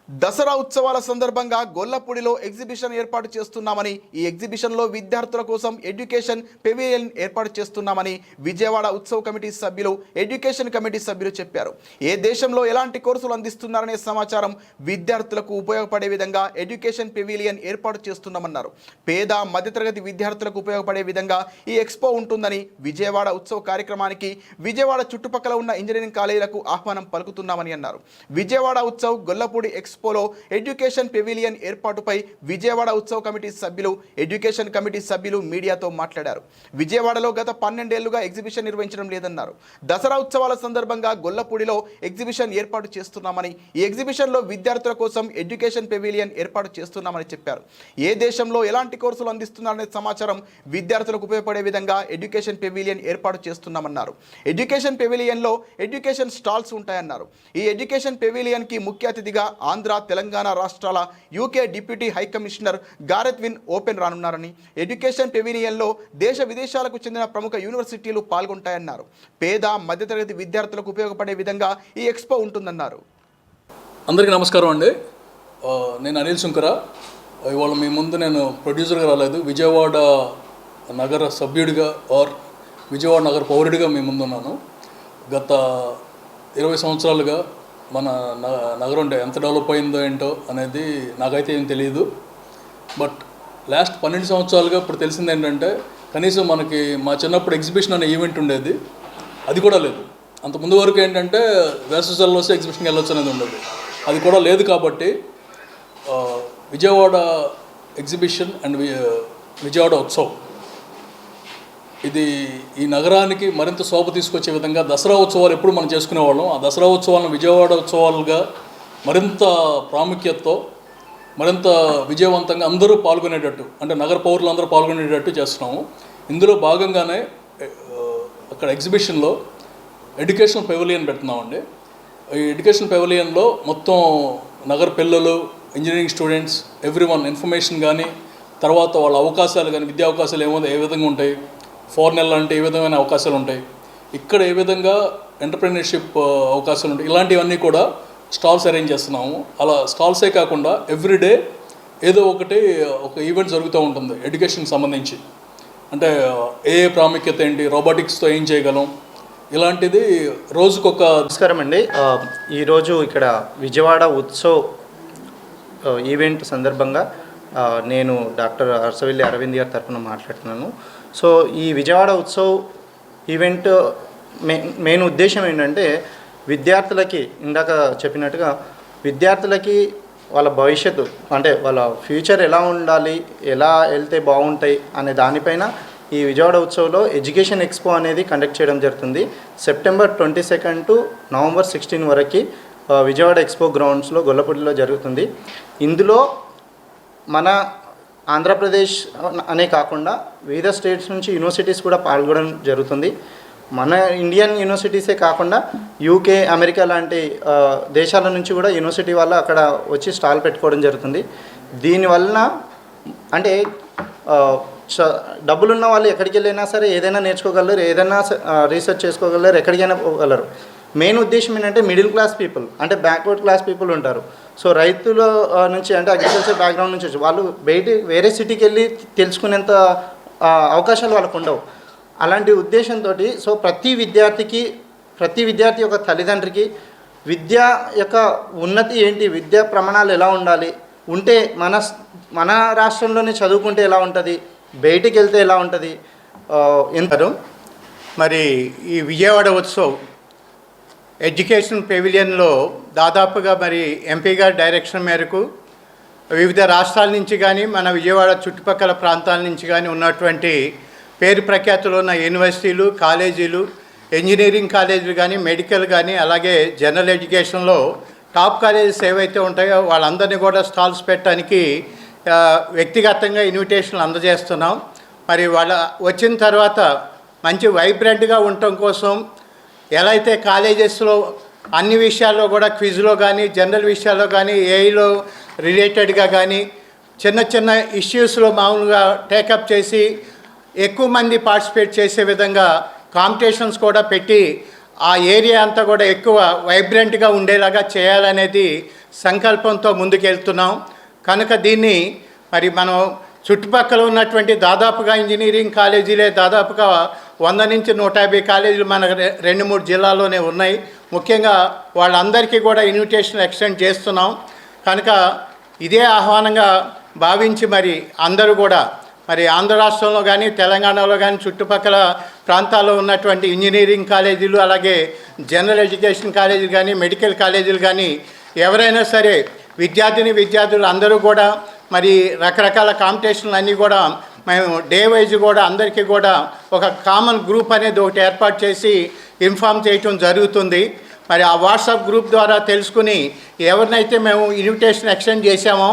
దసరా ఉత్సవాల సందర్భంగా గొల్లపూడిలో ఎగ్జిబిషన్ ఏర్పాటు చేస్తున్నామని, ఈ ఎగ్జిబిషన్లో విద్యార్థుల కోసం ఎడ్యుకేషన్ పెవిలియన్ ఏర్పాటు చేస్తున్నామని విజయవాడ ఉత్సవ కమిటీ సభ్యులు, ఎడ్యుకేషన్ కమిటీ సభ్యులు చెప్పారు. ఏ దేశంలో ఎలాంటి కోర్సులు అందిస్తున్నారనే సమాచారం విద్యార్థులకు ఉపయోగపడే విధంగా ఎడ్యుకేషన్ పెవిలియన్ ఏర్పాటు చేస్తున్నామన్నారు. పేద మధ్యతరగతి విద్యార్థులకు ఉపయోగపడే విధంగా ఈ ఎక్స్పో ఉంటుందని, విజయవాడ ఉత్సవ కార్యక్రమానికి విజయవాడ చుట్టుపక్కల ఉన్న ఇంజనీరింగ్ కాలేజీలకు ఆహ్వానం పలుకుతున్నామని అన్నారు. విజయవాడ ఉత్సవ్ గొల్లపూడి ఎక్స్పోలో ఎడ్యుకేషన్ పెవిలియన్ ఏర్పాటుపై విజయవాడ ఉత్సవ కమిటీ సభ్యులు, ఎడ్యుకేషన్ కమిటీ సభ్యులు మీడియాతో మాట్లాడారు. విజయవాడలో గత 12 ఏళ్లుగా ఎగ్జిబిషన్ నిర్వహించడం లేదన్నారు. దసరా ఉత్సవాల సందర్భంగా గొల్లపూడిలో ఎగ్జిబిషన్ ఏర్పాటు చేస్తున్నామని, ఈ ఎగ్జిబిషన్లో విద్యార్థుల కోసం ఎడ్యుకేషన్ పెవిలియన్ ఏర్పాటు చేస్తున్నామని చెప్పారు. ఏ దేశంలో ఎలాంటి కోర్సులు అందిస్తున్నారనే సమాచారం విద్యార్థులకు ఉపయోగపడే విధంగా ఎడ్యుకేషన్ పెవిలియన్ ఏర్పాటు చేస్తున్నామన్నారు. ఎడ్యుకేషన్ పెవిలియన్లో ఎడ్యుకేషన్ స్టాల్స్ ఉంటాయన్నారు. ఈ ఎడ్యుకేషన్ పెవిలియన్కి ముఖ్య అతిథిగా ఆంధ్ర, తెలంగాణ రాష్ట్రాల UK deputy high commissioner Gareth Wyn Owen రానున్నారని, ఎడ్యుకేషన్ పెవిలియన్లో దేశ విదేశాలకు చెందిన ప్రముఖ యూనివర్సిటీలు పాల్గొంటాయన్నారు. పేద మధ్యతరగతి విద్యార్థులకు ఉపయోగపడే విధంగా ఈ ఎక్స్పో ఉంటుందన్నారు. అందరికీ నమస్కారం అండి. నేను అనిల్ శంకర. ఇవాళ మీ ముందు నేను ప్రొడ్యూసర్గా రాలేదు, విజయవాడ నగర సభ్యుడిగా విజయవాడ నగర పౌరుడిగా మీ ముందున్నాను. గత 20 సంవత్సరాలుగా మన నగరం ఎంత డెవలప్ అయిందో ఏంటో అనేది నాకైతే ఏం తెలియదు. బట్ లాస్ట్ 12 సంవత్సరాలుగా ఇప్పుడు తెలిసింది ఏంటంటే, కనీసం మనకి మా చిన్నప్పుడు ఎగ్జిబిషన్ అనే ఈవెంట్ ఉండేది, అది కూడా లేదు. అంత ముందు వరకు ఏంటంటే వేసవి సెలవుల్లో వస్తే ఎగ్జిబిషన్కి వెళ్ళొచ్చు అనేది ఉండేది, అది కూడా లేదు. కాబట్టి విజయవాడ ఎగ్జిబిషన్ అండ్ విజయవాడ ఉత్సవ్ ఇది ఈ నగరానికి మరింత శోభ తీసుకొచ్చే విధంగా దసరా ఉత్సవాలు ఎప్పుడు మనం చేసుకునేవాళ్ళం, ఆ దసరా ఉత్సవాలను విజయవాడ ఉత్సవాలుగా మరింత ప్రాముఖ్యతతో, మరింత విజయవంతంగా అందరూ పాల్గొనేటట్టు, అంటే నగర పౌరులు అందరూ పాల్గొనేటట్టు చేస్తున్నాము. ఇందులో భాగంగానే అక్కడ ఎగ్జిబిషన్లో ఎడ్యుకేషన్ పెవిలియన్ పెడుతున్నామండి. ఈ ఎడ్యుకేషన్ పెవిలియన్లో మొత్తం నగర పిల్లలు, ఇంజనీరింగ్ స్టూడెంట్స్, ఎవ్రీవన్ ఇన్ఫర్మేషన్ కానీ, తర్వాత వాళ్ళ అవకాశాలు కానీ, విద్యా అవకాశాలు ఏ విధంగా ఉంటాయి, ఫారెన్ వెళ్ళాలంటే ఏ విధమైన అవకాశాలు ఉంటాయి, ఇక్కడ ఏ విధంగా ఎంటర్ప్రెన్యూర్షిప్ అవకాశాలు ఉంటాయి, ఇలాంటివన్నీ కూడా స్టాల్స్ అరేంజ్ చేస్తున్నాము. అలా స్టాల్సే కాకుండా ఎవ్రీడే ఏదో ఒక ఈవెంట్ జరుగుతూ ఉంటుంది ఎడ్యుకేషన్కి సంబంధించి. అంటే ఏ ప్రాముఖ్యత ఏంటి, రోబోటిక్స్తో ఏం చేయగలం, ఇలాంటిది రోజుకొక. నమస్కారం అండి. ఈరోజు ఇక్కడ విజయవాడ ఉత్సవ్ ఈవెంట్ సందర్భంగా నేను డాక్టర్ అరసవిల్లి అరవింద్ గారి తరఫున మాట్లాడుతున్నాను. సో ఈ విజయవాడ ఉత్సవ్ ఈవెంట్ మెయిన్ ఉద్దేశం ఏంటంటే, విద్యార్థులకి ఇందాక చెప్పినట్టుగా విద్యార్థులకి వాళ్ళ భవిష్యత్తు, అంటే వాళ్ళ ఫ్యూచర్ ఎలా ఉండాలి, ఎలా వెళ్తే బాగుంటాయి అనే దానిపైన ఈ విజయవాడ ఉత్సవ్లో ఎడ్యుకేషన్ ఎక్స్పో అనేది కండక్ట్ చేయడం జరుగుతుంది. సెప్టెంబర్ 22 టు నవంబర్ 16 వరకు విజయవాడ ఎక్స్పో గ్రౌండ్స్లో గొల్లపూడిలో జరుగుతుంది. ఇందులో మన ఆంధ్రప్రదేశ్ అనే కాకుండా వివిధ స్టేట్స్ నుంచి యూనివర్సిటీస్ కూడా పాల్గొనడం జరుగుతుంది. మన ఇండియన్ యూనివర్సిటీసే కాకుండా యూకే, అమెరికా లాంటి దేశాల నుంచి కూడా యూనివర్సిటీ వాళ్ళు అక్కడ వచ్చి స్టాల్ పెట్టుకోవడం జరుగుతుంది. దీనివలన అంటే డబ్బులున్న వాళ్ళు ఎక్కడికి వెళ్ళినా సరే ఏదైనా నేర్చుకోగలరు, ఏదైనా రీసెర్చ్ చేసుకోగలరు, ఎక్కడికైనా పోగలరు. మెయిన్ ఉద్దేశం ఏంటంటే మిడిల్ క్లాస్ పీపుల్, అంటే బ్యాక్వర్డ్ క్లాస్ పీపుల్ ఉంటారు. సో రైతుల నుంచి, అంటే అగ్రికల్చర్ బ్యాక్గ్రౌండ్ నుంచి వచ్చి వాళ్ళు వేరే సిటీకి వెళ్ళి తెలుసుకునేంత అవకాశాలు వాళ్ళకు ఉండవు. అలాంటి ఉద్దేశంతో సో ప్రతి విద్యార్థి యొక్క తల్లిదండ్రికి విద్య యొక్క ఉన్నతి ఏంటి, విద్యా ప్రమాణాలు ఎలా ఉండాలి, ఉంటే మన రాష్ట్రంలోనే చదువుకుంటే ఎలా ఉంటుంది, బయటికి వెళ్తే ఎలా ఉంటుంది ఎంతరు. మరి ఈ విజయవాడ ఉత్సవ్ ఎడ్యుకేషన్ పెవిలియన్లో దాదాపుగా మరి ఎంపీ గారి డైరెక్షన్ మేరకు వివిధ రాష్ట్రాల నుంచి కానీ, మన విజయవాడ చుట్టుపక్కల ప్రాంతాల నుంచి కానీ ఉన్నటువంటి పేరు ప్రఖ్యాతులు ఉన్న యూనివర్సిటీలు, కాలేజీలు, ఇంజనీరింగ్ కాలేజీలు కానీ, మెడికల్ కానీ, అలాగే జనరల్ ఎడ్యుకేషన్లో టాప్ కాలేజెస్ ఏవైతే ఉంటాయో వాళ్ళందరినీ కూడా స్టాల్స్ పెట్టడానికి వ్యక్తిగతంగా ఇన్విటేషన్లు అందజేస్తున్నాం. మరి వాళ్ళ వచ్చిన తర్వాత మంచి వైబ్రెంట్గా ఉండటం కోసం ఎలా అయితే కాలేజెస్లో అన్ని విషయాల్లో కూడా క్విజ్లో కానీ, జనరల్ విషయాల్లో కానీ, ఏఐలో రిలేటెడ్గా కానీ, చిన్న ఇష్యూస్లో మామూలుగా టేకప్ చేసి ఎక్కువ మంది పార్టిసిపేట్ చేసే విధంగా కాంపిటీషన్స్ కూడా పెట్టి ఆ ఏరియా అంతా కూడా ఎక్కువ వైబ్రెంట్గా ఉండేలాగా చేయాలనేది సంకల్పంతో ముందుకెళ్తున్నాం. కనుక దీన్ని మరి మనం చుట్టుపక్కల ఉన్నటువంటి దాదాపుగా ఇంజనీరింగ్ కాలేజీలే దాదాపుగా 100 నుంచి 150 కాలేజీలు మన 2-3 జిల్లాల్లోనే ఉన్నాయి. ముఖ్యంగా వాళ్ళందరికీ కూడా ఇన్విటేషన్ ఎక్స్టెండ్ చేస్తున్నాం. కనుక ఇదే ఆహ్వానంగా భావించి మరి అందరూ కూడా మరి ఆంధ్ర రాష్ట్రంలో కానీ తెలంగాణలో కానీ చుట్టుపక్కల ప్రాంతాల్లో ఉన్నటువంటి ఇంజనీరింగ్ కాలేజీలు అలాగే జనరల్ ఎడ్యుకేషన్ కాలేజీలు కానీ మెడికల్ కాలేజీలు కానీ ఎవరైనా సరే విద్యార్థులు అందరూ కూడా మరి రకరకాల కాంపిటీషన్లు అన్నీ కూడా మేము డే వైజ్ కూడా అందరికీ కూడా ఒక కామన్ గ్రూప్ అనేది ఒకటి ఏర్పాటు చేసి ఇన్ఫామ్ చేయటం జరుగుతుంది. మరి ఆ వాట్సాప్ గ్రూప్ ద్వారా తెలుసుకుని ఎవరినైతే మేము ఇన్విటేషన్ ఎక్స్టెండ్ చేశామో